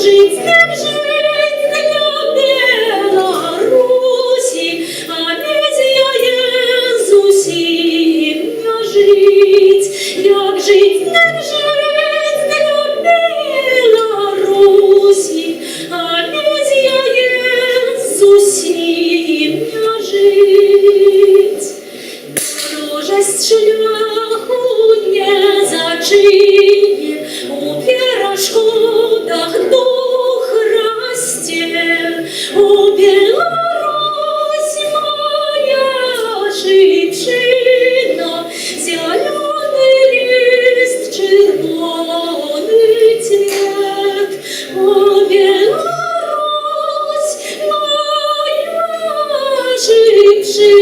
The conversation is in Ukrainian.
жить, як жить для Білорусі, а без яєн з усім не жить, як жить для Білорусі, а без яєн з усім не жить. Дорожесть шляху не зачине, у перешкодах дух расте, у Беларусь моя житчина, зеленый лист, червоный цвет, у Беларусь моя житчина.